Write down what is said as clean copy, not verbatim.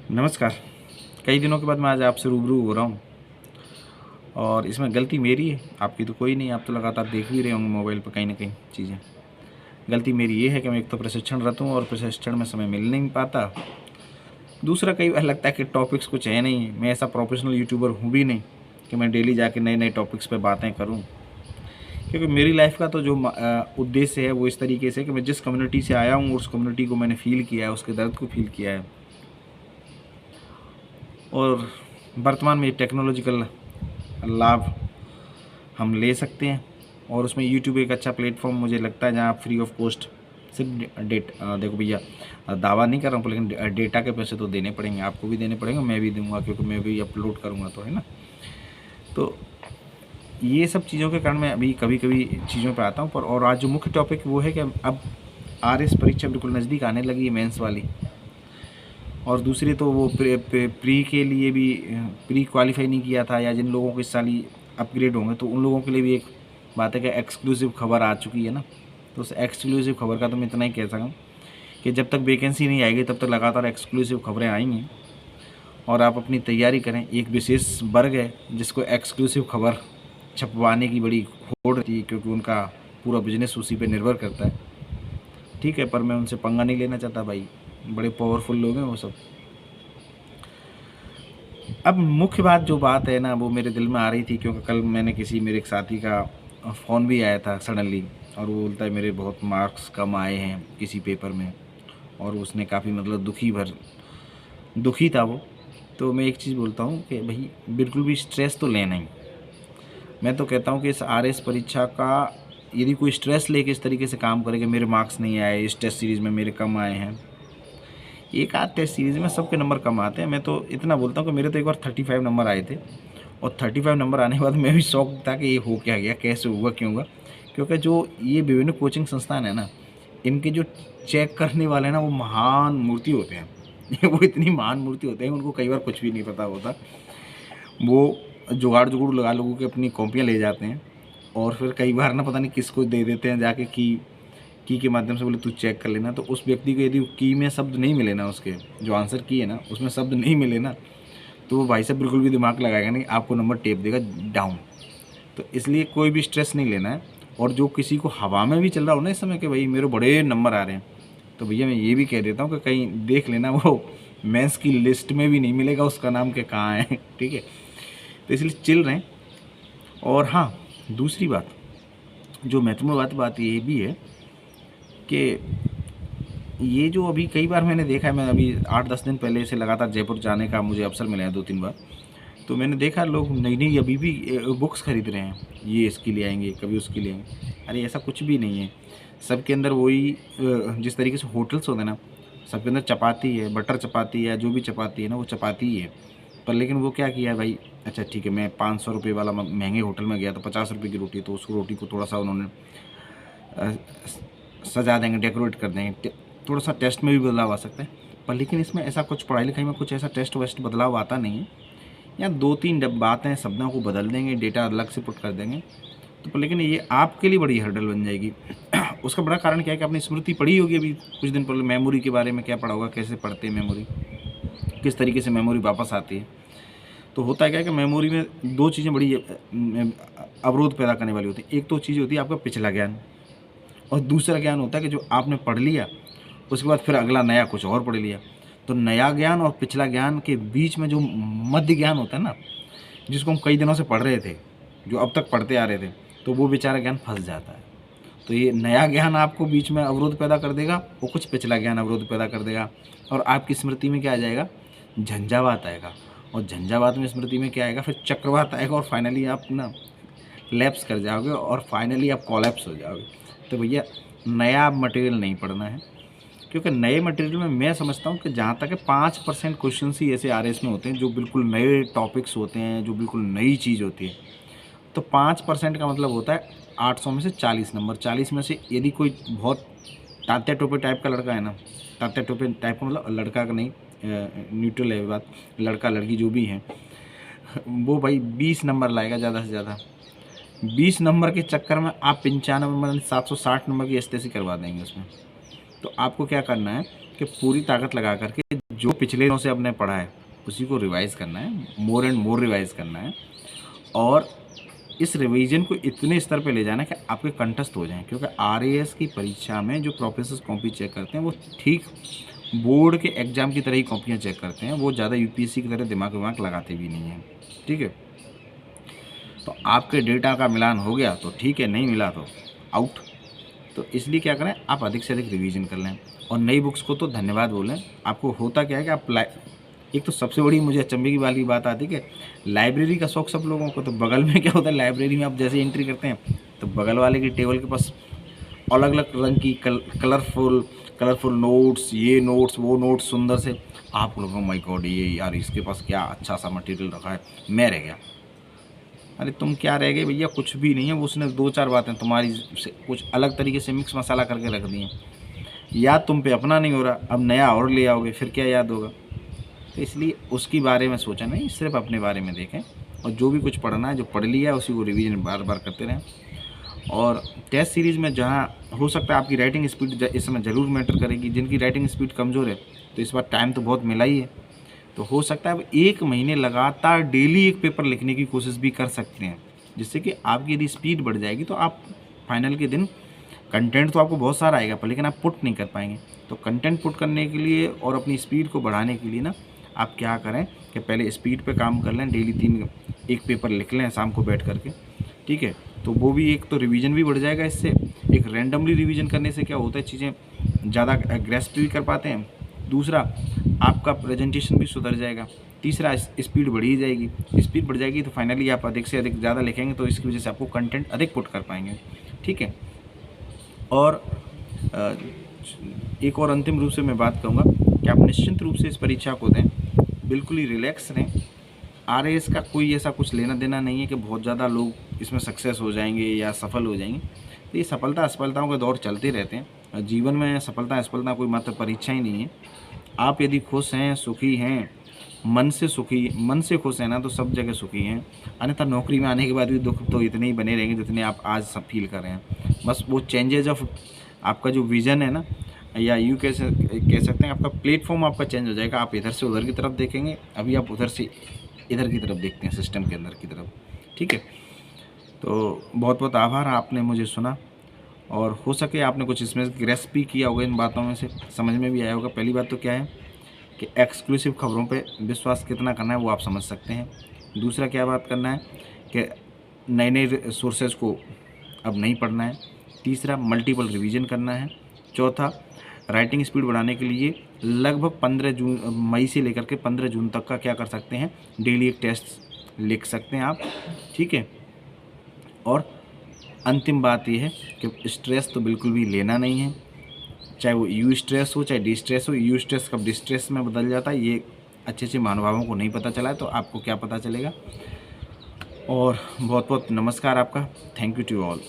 नमस्कार। कई दिनों के बाद मैं आज आपसे रूबरू हो रहा हूँ और इसमें गलती मेरी है, आपकी तो कोई नहीं। आप तो लगातार देख भी रहे होंगे मोबाइल पर कहीं ना कहीं चीज़ें। गलती मेरी ये है कि मैं एक तो प्रशिक्षणरत हूँ और प्रशिक्षण में समय मिल नहीं पाता। दूसरा, कई बार लगता है कि टॉपिक्स कुछ है नहीं, मैं ऐसा प्रोफेशनल यूट्यूबर हूँ भी नहीं कि मैं डेली जाके नए नए टॉपिक्स पर बातें करूँ। क्योंकि मेरी लाइफ का तो जो उद्देश्य है वो इस तरीके से कि मैं जिस कम्युनिटी से आया हूँ उस कम्युनिटी को मैंने फ़ील किया है, उसके दर्द को फ़ील किया है। और वर्तमान में टेक्नोलॉजिकल लाभ हम ले सकते हैं और उसमें यूट्यूब एक अच्छा प्लेटफॉर्म मुझे लगता है जहाँ आप फ्री ऑफ कॉस्ट सिर्फ देखो भैया, दावा नहीं कर रहा हूँ, लेकिन डेटा के पैसे तो देने पड़ेंगे, आपको भी देने पड़ेंगे, मैं भी दूंगा क्योंकि मैं भी अपलोड करूँगा तो, है ना। तो ये सब चीज़ों के कारण मैं अभी कभी कभी चीज़ों पर आता हूँ। पर और आज जो मुख्य टॉपिक वो है कि अब आरएस परीक्षा बिल्कुल नज़दीक आने लगी है, मेंस वाली। और दूसरी तो वो प्री के लिए भी प्री क्वालिफाई नहीं किया था या जिन लोगों को इस साल ही अपग्रेड होंगे तो उन लोगों के लिए भी एक बात है कि एक्सक्लूसिव खबर आ चुकी है ना। तो उस एक्सक्लूसिव खबर का तो मैं इतना ही कह सकूँ कि जब तक वैकेंसी नहीं आएगी तब तक लगातार एक्सक्लूसिव खबरें आएंगी और आप अपनी तैयारी करें। एक विशेष वर्ग है जिसको एक्सक्लूसिव खबर छपवाने की बड़ी होड़ रहती है क्योंकि उनका पूरा बिजनेस उसी पे निर्भर करता है। ठीक है, पर मैं उनसे पंगा नहीं लेना चाहता भाई, बड़े पावरफुल लोग हैं वो सब। अब मुख्य बात जो बात है ना वो मेरे दिल में आ रही थी क्योंकि कल मैंने किसी मेरे एक साथी का फ़ोन भी आया था सडनली और वो बोलता है मेरे बहुत मार्क्स कम आए हैं किसी पेपर में और उसने काफ़ी मतलब दुखी था वो। तो मैं एक चीज़ बोलता हूँ कि भाई बिल्कुल भी स्ट्रेस तो लेना ही। मैं तो कहता हूँ कि इस आरएस परीक्षा का यदि कोई स्ट्रेस लेके इस तरीके से काम करे कि मेरे मार्क्स नहीं आए, इस टेस्ट सीरीज़ में मेरे कम आए हैं, एक आध टेस्ट सीरीज़ में सबके नंबर कम आते हैं। मैं तो इतना बोलता हूँ कि मेरे तो एक बार 35 नंबर आए थे और 35 नंबर आने के बाद मैं भी शौक था कि ये हो क्या गया, कैसे हुआ, क्यों हुआ। क्योंकि जो ये विभिन्न कोचिंग संस्थान है ना, इनके जो चेक करने वाले हैं ना वो महान मूर्ति होते हैं वो इतनी महान मूर्ति होते हैं उनको कई बार कुछ भी नहीं पता होता। वो जुगाड़ जुगुड़ लगा लोगों के अपनी कॉपियाँ ले जाते हैं और फिर कई बार ना पता नहीं किसको दे देते हैं जाके की के माध्यम से बोले तू चेक कर लेना। तो उस व्यक्ति को यदि की में शब्द नहीं मिले ना, उसके जो आंसर की है ना उसमें शब्द नहीं मिले ना, तो वो भाई साहब बिल्कुल भी दिमाग लगाएगा नहीं, आपको नंबर टेप देगा डाउन। तो इसलिए कोई भी स्ट्रेस नहीं लेना है। और जो किसी को हवा में भी चल रहा हो ना इस समय कि भाई मेरे बड़े नंबर आ रहे हैं, तो भैया मैं ये भी कह देता हूँ कि कहीं देख लेना वो मेंस की लिस्ट में भी नहीं मिलेगा उसका नाम के कहाँ है ठीक है। तो इसलिए चिल रहें। और हाँ, दूसरी बात जो महत्वपूर्ण बात ये भी है कि ये जो अभी कई बार मैंने देखा है, मैं अभी 8-10 दिन पहले से लगातार जयपुर जाने का मुझे अवसर मिला है 2-3 बार। तो मैंने देखा लोग नई नई अभी भी बुक्स खरीद रहे हैं, ये इसके लिए आएंगे कभी उसके लिए आएंगे। अरे ऐसा कुछ भी नहीं है। सबके अंदर वही जिस तरीके से होटल्स होते हैं ना, सबके अंदर चपाती है, बटर चपाती है, जो भी चपाती है ना वो चपाती ही है। पर लेकिन वो क्या किया है भाई, अच्छा ठीक है मैं 500 रुपये वाला महंगे होटल में गया तो 50 रुपये की रोटी, तो उस रोटी को थोड़ा सा उन्होंने सजा देंगे, डेकोरेट कर देंगे, थोड़ा सा टेस्ट में भी बदलाव आ सकता है। पर लेकिन इसमें ऐसा कुछ पढ़ाई लिखाई में कुछ ऐसा टेस्ट वेस्ट बदलाव आता नहीं है। या 2-3 बातें शब्दों को बदल देंगे, डेटा अलग से पुट कर देंगे, तो पर लेकिन ये आपके लिए बड़ी हर्डल बन जाएगी उसका बड़ा कारण क्या है कि आपने स्मृति पढ़ी होगी अभी कुछ दिन पहले, मेमोरी के बारे में क्या पढ़ा होगा, कैसे पढ़ते हैं मेमोरी, किस तरीके से मेमोरी वापस आती है। तो होता क्या है कि मेमोरी में दो चीज़ें बड़ी अवरोध पैदा करने वाली होती है। एक तो चीज़ होती है आपका पिछला ज्ञान और दूसरा ज्ञान होता है कि जो आपने पढ़ लिया उसके बाद फिर अगला नया कुछ और पढ़ लिया। तो नया ज्ञान और पिछला ज्ञान के बीच में जो मध्य ज्ञान होता है ना, जिसको हम कई दिनों से पढ़ रहे थे, जो अब तक पढ़ते आ रहे थे, तो वो बेचारा ज्ञान फंस जाता है। तो ये नया ज्ञान आपको बीच में अवरोध पैदा कर देगा, वो कुछ पिछला ज्ञान अवरोध पैदा कर देगा और आपकी स्मृति में क्या आ जाएगा, झंझावात आएगा। और झंझावात में स्मृति में क्या आएगा, फिर चक्रवात आएगा और फाइनली आप ना लैप्स कर जाओगे और फाइनली आप कोलैप्स हो जाओगे। तो भैया नया मटेरियल नहीं पढ़ना है, क्योंकि नए मटेरियल में मैं समझता हूँ कि जहाँ तक है 5% क्वेश्चन ही ऐसे आरएस में होते हैं जो बिल्कुल नए टॉपिक्स होते हैं, जो बिल्कुल नई चीज़ होती है। तो 5% का मतलब होता है 800 में से 40 नंबर। 40 में से यदि कोई बहुत तात्या टोपे टाइप का लड़का है ना, तात्या टोपे टाइप का मतलब लड़का का नहीं, न्यूट्रल है बात, लड़का लड़की जो भी हैं, वो भाई 20 नंबर लाएगा ज़्यादा से ज़्यादा। 20 नंबर के चक्कर में आप 95 नंबर 760 नंबर की एसटीसी करवा देंगे उसमें। तो आपको क्या करना है कि पूरी ताकत लगा करके जो पिछले दिनों से आपने पढ़ा है उसी को रिवाइज़ करना है, मोर एंड मोर रिवाइज़ करना है, और इस रिवीजन को इतने स्तर पे ले जाना है कि आपके कंठस्थ हो जाएं, क्योंकि आरएएस की परीक्षा में जो प्रोफेसर कॉपी चेक करते हैं वो ठीक बोर्ड के एग्ज़ाम की तरह ही कॉपियाँ चेक करते हैं, वो ज़्यादा यूपीएससी की तरह दिमाग विमाग लगाते भी नहीं हैं। ठीक है, तो आपके डेटा का मिलान हो गया तो ठीक है, नहीं मिला तो आउट। तो इसलिए क्या करें, आप अधिक से अधिक रिवीजन कर लें, और नई बुक्स को तो धन्यवाद बोलें। आपको होता क्या है कि आप एक तो सबसे बड़ी मुझे अचंभे की वाली बात आती है कि लाइब्रेरी का शौक सब लोगों को, तो बगल में क्या होता है, लाइब्रेरी में आप जैसे एंट्री करते हैं तो बगल वाले की टेबल के पास अलग अलग रंग की कलरफुल नोट्स, ये नोट्स वो नोट्स सुंदर से, आप लोगों माय गॉड ये यार इसके पास क्या अच्छा सा मटेरियल रखा है, मैं रह गया। अरे तुम क्या रह गए भैया, कुछ भी नहीं है, वो उसने 2-4 बातें तुम्हारी से कुछ अलग तरीके से मिक्स मसाला करके रख दी हैं। याद तुम पे अपना नहीं हो रहा, अब नया और ले आओगे, फिर क्या याद होगा। तो इसलिए उसकी बारे में सोचा नहीं, सिर्फ अपने बारे में देखें, और जो भी कुछ पढ़ना है, जो पढ़ लिया है उसी को रिवीजन बार बार करते रहें। और टेस्ट सीरीज़ में जहाँ हो सकता है आपकी राइटिंग स्पीड इस समय ज़रूर मैटर करेगी। जिनकी राइटिंग स्पीड कमज़ोर है तो इस बार टाइम तो बहुत मिला ही है, तो हो सकता है अब 1 महीने लगातार डेली एक पेपर लिखने की कोशिश भी कर सकते हैं, जिससे कि आपकी यदि स्पीड बढ़ जाएगी तो आप फाइनल के दिन कंटेंट तो आपको बहुत सारा आएगा पर लेकिन आप पुट नहीं कर पाएंगे। तो कंटेंट पुट करने के लिए और अपनी स्पीड को बढ़ाने के लिए ना आप क्या करें कि पहले स्पीड पे काम कर लें, डेली एक पेपर लिख लें शाम को बैठ करके। ठीक है, तो वो भी एक तो रिवीजन भी बढ़ जाएगा इससे। एक रैंडमली रिवीजन करने से क्या होता है, चीज़ें ज़्यादा ग्रेस्प भी कर पाते हैं। दूसरा, आपका प्रेजेंटेशन भी सुधर जाएगा। तीसरा, स्पीड बढ़ी जाएगी। स्पीड बढ़ जाएगी तो फाइनली आप अधिक से अधिक ज़्यादा लिखेंगे, तो इसकी वजह से आपको कंटेंट अधिक पुट कर पाएंगे। ठीक है, और एक और अंतिम रूप से मैं बात करूँगा कि आप निश्चिंत रूप से इस परीक्षा को दें, बिल्कुल ही रिलैक्स रहें। आरएएस का कोई ऐसा कुछ लेना देना नहीं है कि बहुत ज़्यादा लोग इसमें सक्सेस हो जाएंगे या सफल हो जाएंगे। तो ये सफलता असफलताओं के दौर चलते रहते हैं। जीवन में सफलता असफलता कोई मात्र परीक्षा ही नहीं है। आप यदि खुश हैं, सुखी हैं, मन से खुश हैं ना, तो सब जगह सुखी हैं। अन्यथा नौकरी में आने के बाद भी दुख तो इतने ही बने रहेंगे जितने आप आज सब फील कर रहे हैं। बस वो चेंजेज ऑफ आपका जो विज़न है ना, या यूँ कह सकते हैं आपका प्लेटफॉर्म आपका चेंज हो जाएगा। आप इधर से उधर की तरफ देखेंगे, अभी आप उधर से इधर की तरफ देखते हैं, सिस्टम के अंदर की तरफ। ठीक है, तो बहुत बहुत आभार, आपने मुझे सुना, और हो सके आपने कुछ इसमें ग्रेस्प भी किया होगा, इन बातों में से समझ में भी आया होगा। पहली बात तो क्या है कि एक्सक्लूसिव खबरों पे विश्वास कितना करना है वो आप समझ सकते हैं। दूसरा क्या बात करना है कि नए नए सोर्सेज को अब नहीं पढ़ना है। तीसरा, मल्टीपल रिवीजन करना है। चौथा, राइटिंग स्पीड बढ़ाने के लिए लगभग 15 मई से लेकर के 15 जून तक का क्या कर सकते हैं, डेली एक टेस्ट लिख सकते हैं आप। ठीक है, और अंतिम बात यह है कि स्ट्रेस तो बिल्कुल भी लेना नहीं है, चाहे वो यू स्ट्रेस हो चाहे डी स्ट्रेस हो। यू स्ट्रेस कब डिस्ट्रेस में बदल जाता है ये अच्छे महानुभावों को नहीं पता चला है, तो आपको क्या पता चलेगा। और बहुत बहुत नमस्कार आपका। Thank you to all.